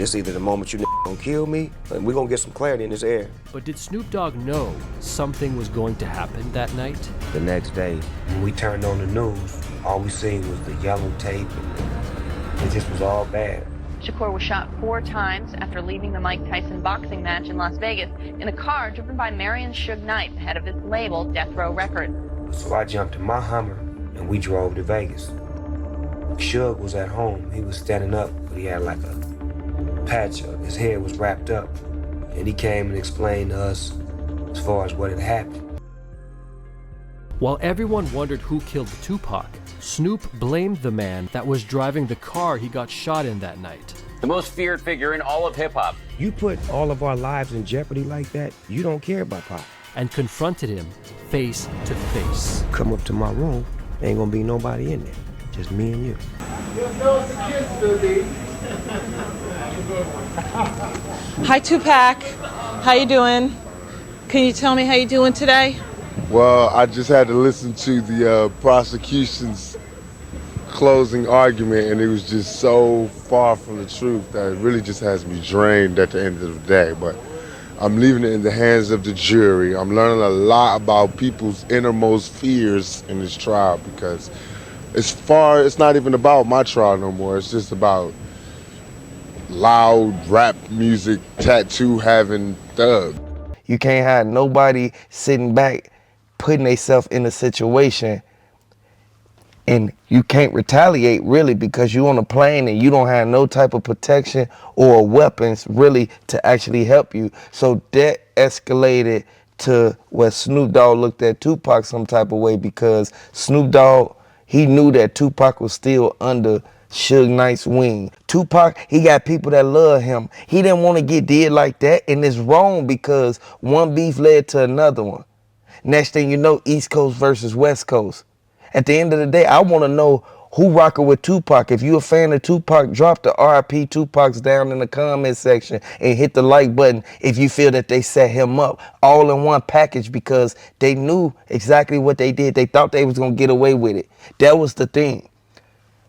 This either the moment you gonna kill me, or we're gonna get some clarity in this air. But did Snoop Dogg know something was going to happen that night? The next day, when we turned on the news, all we seen was the yellow tape, and it just was all bad. Shakur was shot 4 times after leaving the Mike Tyson boxing match in Las Vegas in a car driven by Marion Suge Knight, head of his label, Death Row Records. So I jumped in my Hummer, and we drove to Vegas. Suge was at home. He was standing up, but he had like a patch up. His head was wrapped up, and he came and explained to us as far as what had happened. While everyone wondered who killed Tupac, Snoop blamed the man that was driving the car he got shot in that night. The most feared figure in all of hip-hop. You put all of our lives in jeopardy like that, you don't care about Pop. And confronted him face to face. Come up to my room, ain't gonna be nobody in there, just me and you. Hi, Tupac. How you doing? Can you tell me how you doing today? Well, I just had to listen to the prosecution's closing argument, and it was just so far from the truth that it really just has me drained at the end of the day. But I'm leaving it in the hands of the jury. I'm learning a lot about people's innermost fears in this trial, because it's not even about my trial no more. It's just about loud rap music, tattoo having thug. You can't have nobody sitting back putting themselves in a situation, and you can't retaliate really, because you're on a plane and you don't have no type of protection or weapons really to actually help you. So that escalated to where Snoop Dogg looked at Tupac some type of way, because Snoop Dogg, he knew that Tupac was still under Suge Knight's wing. Tupac, he got people that love him. He didn't want to get did like that, and it's wrong, because one beef led to another one. Next thing you know, East Coast versus West Coast. At the end of the day, I want to know who rocking with Tupac. If you a fan of Tupac, drop the RIP Tupacs down in the comment section and hit the like button if you feel that they set him up all in one package, because they knew exactly what they did. They thought they was going to get away with it. That was the thing.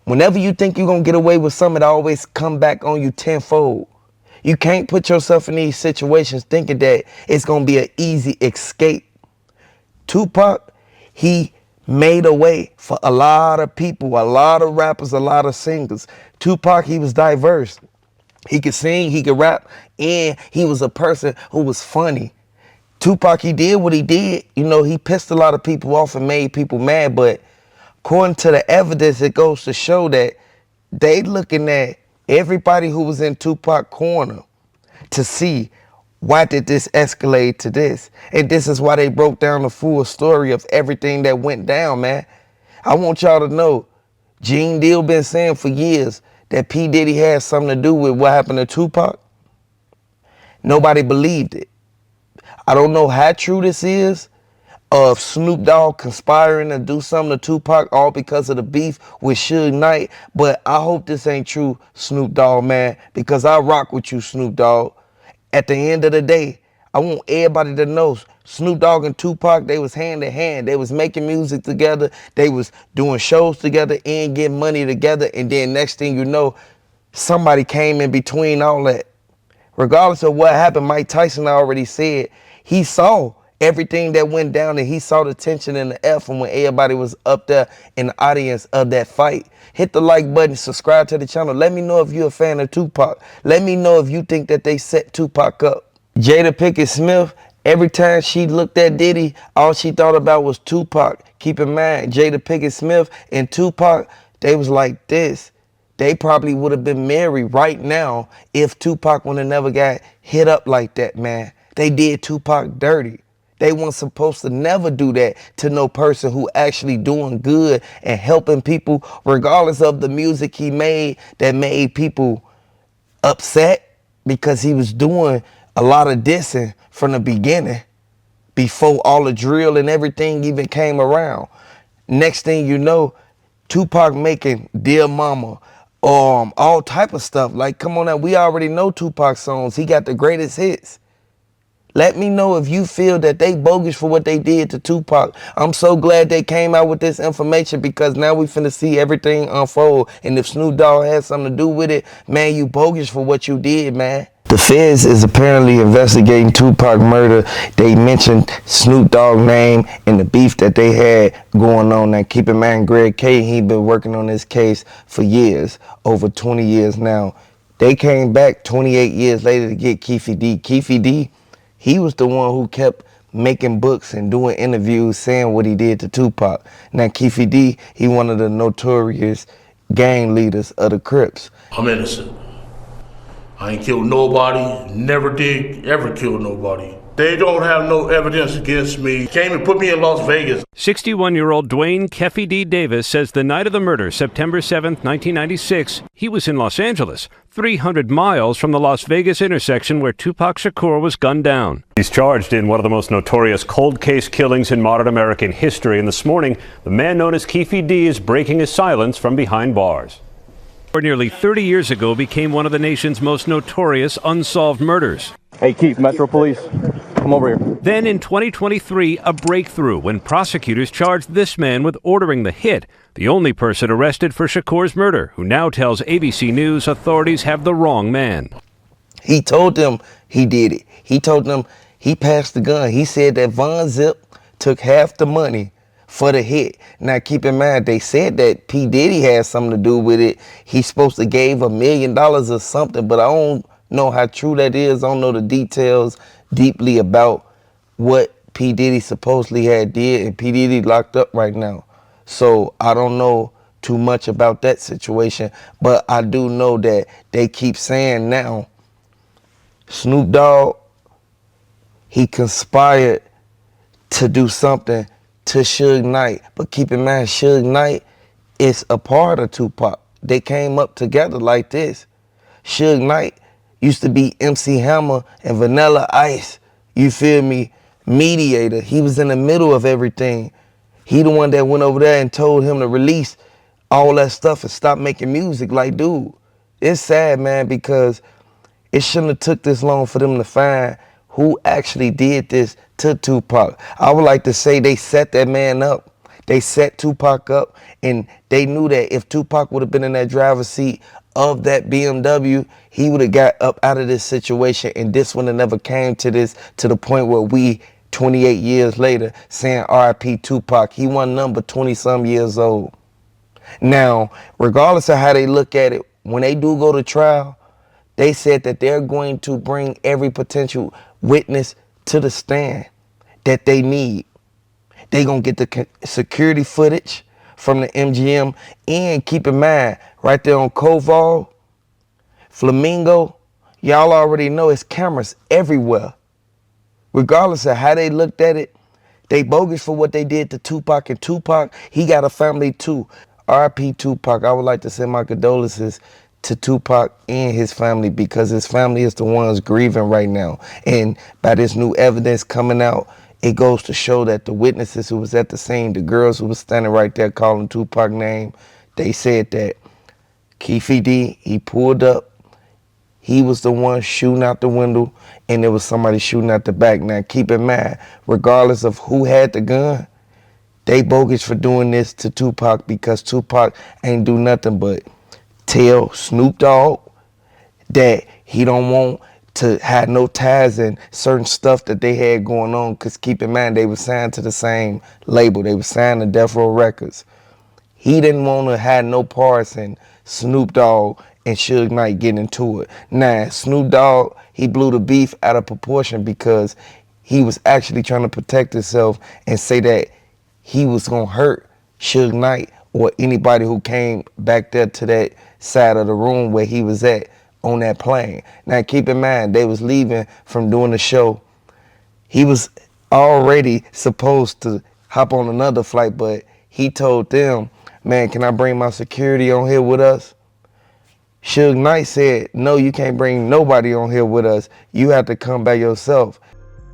Whenever you think you're going to get away with something, it always come back on you tenfold. You can't put yourself in these situations thinking that it's going to be an easy escape. Tupac, he made a way for a lot of people, a lot of rappers, a lot of singers. Tupac, he was diverse. He could sing, he could rap, and he was a person who was funny. Tupac, he did what he did. You know, he pissed a lot of people off and made people mad, but according to the evidence, it goes to show that they looking at everybody who was in Tupac's corner to see, why did this escalate to this? And this is why they broke down the full story of everything that went down, man. I want y'all to know, Gene Deal been saying for years that P. Diddy had something to do with what happened to Tupac. Nobody believed it. I don't know how true this is, of Snoop Dogg conspiring to do something to Tupac all because of the beef with Suge Knight, but I hope this ain't true, Snoop Dogg, man, because I rock with you, Snoop Dogg. At the end of the day, I want everybody to know Snoop Dogg and Tupac, they was hand in hand. They was making music together. They was doing shows together and getting money together. And then next thing you know, somebody came in between all that. Regardless of what happened, Mike Tyson already said he saw everything that went down, and he saw the tension and the F from when everybody was up there in the audience of that fight. Hit the like button, subscribe to the channel. Let me know if you're a fan of Tupac. Let me know if you think that they set Tupac up. Jada Pinkett Smith, every time she looked at Diddy, all she thought about was Tupac. Keep in mind, Jada Pinkett Smith and Tupac, they was like this. They probably would have been married right now if Tupac would have never got hit up like that, man. They did Tupac dirty. They weren't supposed to never do that to no person who actually doing good and helping people, regardless of the music he made that made people upset, because he was doing a lot of dissing from the beginning before all the drill and everything even came around. Next thing you know, Tupac making Dear Mama, all type of stuff. Like, come on now, we already know Tupac songs. He got the greatest hits. Let me know if you feel that they bogus for what they did to Tupac. I'm so glad they came out with this information because now we finna see everything unfold. And if Snoop Dogg has something to do with it, man, you bogus for what you did, man. The feds is apparently investigating Tupac murder. They mentioned Snoop Dogg name and the beef that they had going on. Now keep in mind, Greg K, he been working on this case for years, over 20 years now. They came back 28 years later to get Keefe D. Keefe D, he was the one who kept making books and doing interviews saying what he did to Tupac. Now Keefe D, he one of the notorious gang leaders of the Crips. I'm innocent. I ain't killed nobody, never did ever kill nobody. They don't have no evidence against me. Came and put me in Las Vegas. 61-year-old Dwayne Keefe D. Davis says the night of the murder, September 7, 1996, he was in Los Angeles, 300 miles from the Las Vegas intersection where Tupac Shakur was gunned down. He's charged in one of the most notorious cold case killings in modern American history. And this morning, the man known as Keefe D. is breaking his silence from behind bars. Nearly 30 years ago, became one of the nation's most notorious unsolved murders. Hey, Keith, Metro Police, come over here. Then in 2023, a breakthrough when prosecutors charged this man with ordering the hit, the only person arrested for Shakur's murder, who now tells ABC News authorities have the wrong man. He told them he did it. He told them he passed the gun. He said that Von Zip took half the money for the hit. Now keep in mind, they said that P. Diddy had something to do with it. He's supposed to gave $1 million or something, but I don't know how true that is. I don't know the details deeply about what P. Diddy supposedly had did, and P. Diddy locked up right now. So I don't know too much about that situation, but I do know that they keep saying now Snoop Dogg, he conspired to do something to Suge Knight. But keep in mind, Suge Knight is a part of Tupac. They came up together like this. Suge Knight used to be MC Hammer and Vanilla Ice, you feel me, mediator. He was in the middle of everything. He the one that went over there and told him to release all that stuff and stop making music. Like, dude, it's sad, man, because it shouldn't have took this long for them to find who actually did this to Tupac. I would like to say they set that man up. They set Tupac up, and they knew that if Tupac would have been in that driver's seat of that BMW, he would have got up out of this situation, and this one never came to this, to the point where we, 28 years later, saying R.I.P. Tupac. He wasn't number 20-some years old. Now, regardless of how they look at it, when they do go to trial, they said that they're going to bring every potential witness to the stand that they need. They gonna get the security footage from the MGM, and keep in mind, right there on Koval, Flamingo, y'all already know it's cameras everywhere. Regardless of how they looked at it, they bogus for what they did to Tupac, and Tupac, he got a family too. R.I.P. Tupac. I would like to send my condolences to Tupac and his family, because his family is the ones grieving right now. And by this new evidence coming out, it goes to show that the witnesses who was at the scene, the girls who was standing right there calling Tupac's name, they said that Keefe D, he pulled up, he was the one shooting out the window, and there was somebody shooting out the back. Now keep in mind, regardless of who had the gun, they bogus for doing this to Tupac, because Tupac ain't do nothing but tell Snoop Dogg that he don't want to have no ties in certain stuff that they had going on, because keep in mind, they were signed to the same label. They were signed to Death Row Records. He didn't want to have no parts in Snoop Dogg and Suge Knight getting into it. Now, Snoop Dogg, he blew the beef out of proportion, because he was actually trying to protect himself and say that he was going to hurt Suge Knight or anybody who came back there to that side of the room where he was at on that plane. Now keep in mind, they was leaving from doing the show. He was already supposed to hop on another flight, but he told them, man, can I bring my security on here with us? Suge Knight said, no, you can't bring nobody on here with us. You have to come by yourself.